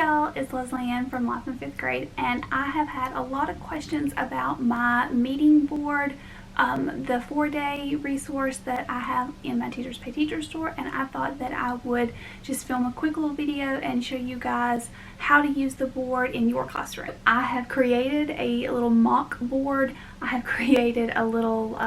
y'all, it's Leslie Ann from Life in 5th grade, and I have had a lot of questions about my meeting board, the 4-day resource that I have in my Teachers Pay Teachers store, and I thought that I would just film a quick little video and show you guys how to use the board in your classroom. I have created a little mock board. I have created a little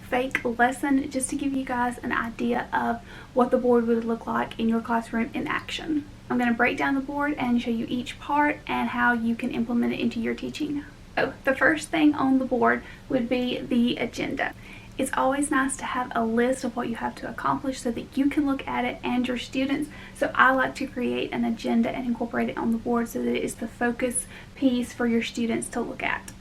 fake lesson just to give you guys an idea of what the board would look like in your classroom in action. I'm going to break down the board and show you each part and how you can implement it into your teaching. So the first thing on the board would be the agenda. It's always nice to have a list of what you have to accomplish so that you can look at it and your students. So I like to create an agenda and incorporate it on the board so that it is the focus piece for your students to look at.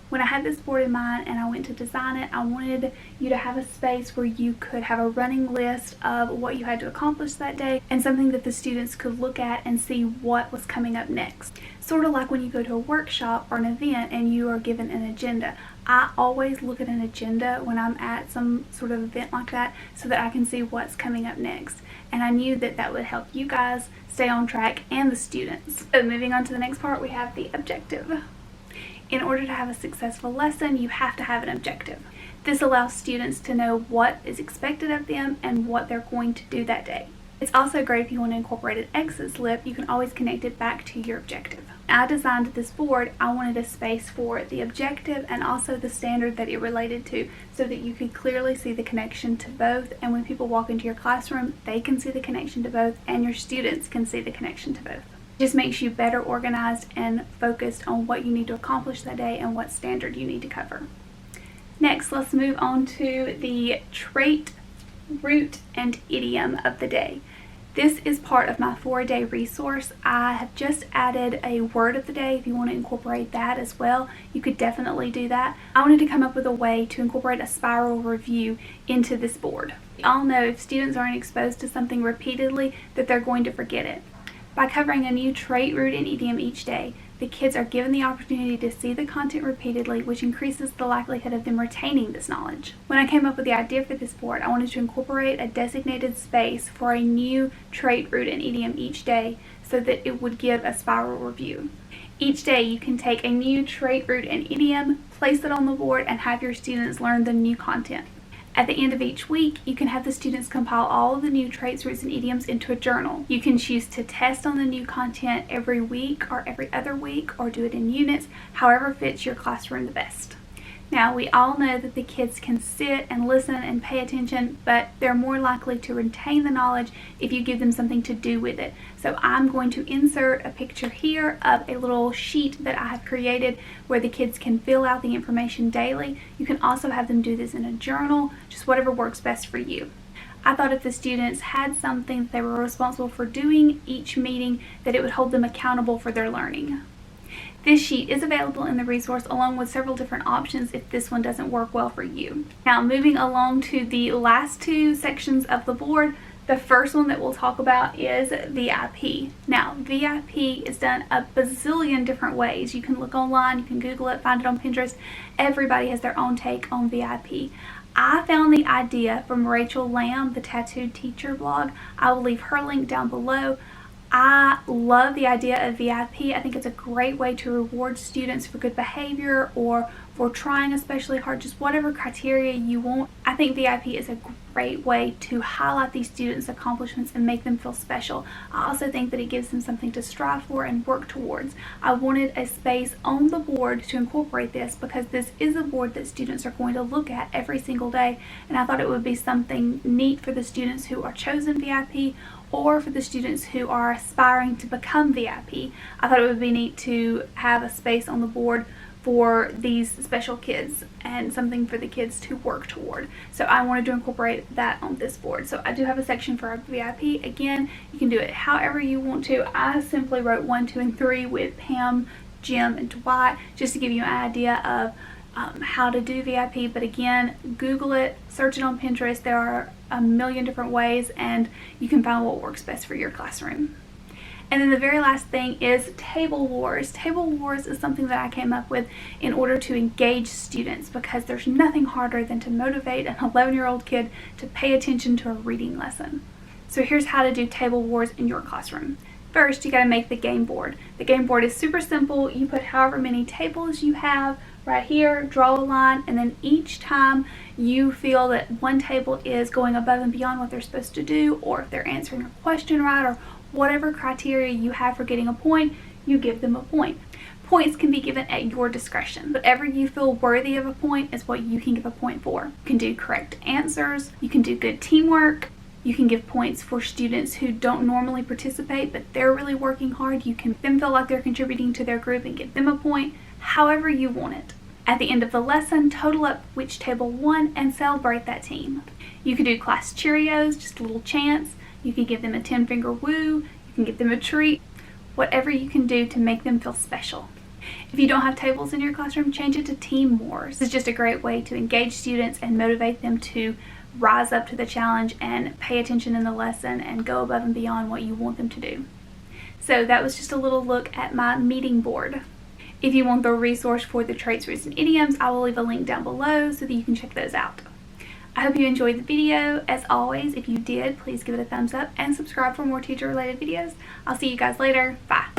When I had this board in mind and I went to design it, I wanted you to have a space where you could have a running list of what you had to accomplish that day and something that the students could look at and see what was coming up next. Sort of like when you go to a workshop or an event and you are given an agenda. I always look at an agenda when I'm at some sort of event like that so that I can see what's coming up next. And I knew that that would help you guys stay on track and the students. So moving on to the next part, we have the objective. In order to have a successful lesson, you have to have an objective. This allows students to know what is expected of them and what they're going to do that day. It's also great if you want to incorporate an exit slip. You can always connect it back to your objective. I designed this board. I wanted a space for the objective and also the standard that it related to so that you could clearly see the connection to both, and when people walk into your classroom, they can see the connection to both and your students can see the connection to both. It just makes you better organized and focused on what you need to accomplish that day and what standard you need to cover. Next, let's move on to the trait, root, and idiom of the day. This is part of my 4-day resource. I have just added a word of the day. If you want to incorporate that as well, you could definitely do that. I wanted to come up with a way to incorporate a spiral review into this board. We all know if students aren't exposed to something repeatedly that they're going to forget it. By covering a new trait, root, and idiom each day, the kids are given the opportunity to see the content repeatedly, which increases the likelihood of them retaining this knowledge. When I came up with the idea for this board, I wanted to incorporate a designated space for a new trait, root, and idiom each day so that it would give a spiral review. Each day you can take a new trait, root, and idiom, place it on the board, and have your students learn the new content. At the end of each week, you can have the students compile all of the new traits, roots, and idioms into a journal. You can choose to test on the new content every week or every other week or do it in units, however fits your classroom the best. Now, we all know that the kids can sit and listen and pay attention, but they're more likely to retain the knowledge if you give them something to do with it. So I'm going to insert a picture here of a little sheet that I have created where the kids can fill out the information daily. You can also have them do this in a journal, just whatever works best for you. I thought if the students had something that they were responsible for doing each meeting, that it would hold them accountable for their learning. This sheet is available in the resource along with several different options if this one doesn't work well for you. Now, moving along to the last two sections of the board, the first one that we'll talk about is VIP. Now, VIP is done a bazillion different ways. You can look online, you can Google it, find it on Pinterest. Everybody has their own take on VIP. I found the idea from Rachel Lamb, the Tattooed Teacher blog. I will leave her link down below. I love the idea of VIP. I think it's a great way to reward students for good behavior or for trying especially hard, just whatever criteria you want. I think VIP is a great way to highlight these students' accomplishments and make them feel special. I also think that it gives them something to strive for and work towards. I wanted a space on the board to incorporate this because this is a board that students are going to look at every single day, and I thought it would be something neat for the students who are chosen VIP or for the students who are aspiring to become VIP. I thought it would be neat to have a space on the board for these special kids and something for the kids to work toward. So I wanted to incorporate that on this board. So I do have a section for VIP. Again, you can do it however you want to. I simply wrote 1, 2, and 3 with Pam, Jim, and Dwight just to give you an idea of how to do VIP, but again, Google it, search it on Pinterest. There are a million different ways and you can find what works best for your classroom. And then the very last thing is table wars. Table wars is something that I came up with in order to engage students because there's nothing harder than to motivate an 11-year-old kid to pay attention to a reading lesson. So here's how to do table wars in your classroom. First, you got to make the game board. The game board is super simple. You put however many tables you have right here, draw a line, and then each time you feel that one table is going above and beyond what they're supposed to do, or if they're answering a question right, or whatever criteria you have for getting a point, you give them a point. Points can be given at your discretion. Whatever you feel worthy of a point is what you can give a point for. You can do correct answers, you can do good teamwork, you can give points for students who don't normally participate but they're really working hard. You can make them feel like they're contributing to their group and give them a point, however you want it. At the end of the lesson, total up which table won and celebrate that team. You can do class Cheerios, just a little chance. You can give them a 10-finger woo, you can give them a treat, whatever you can do to make them feel special. If you don't have tables in your classroom, change it to team wars. This is just a great way to engage students and motivate them to rise up to the challenge and pay attention in the lesson and go above and beyond what you want them to do. So that was just a little look at my meeting board. If you want the resource for the traits, roots, and idioms, I will leave a link down below so that you can check those out. I hope you enjoyed the video. As always, if you did, please give it a thumbs up and subscribe for more teacher related videos. I'll see you guys later. Bye.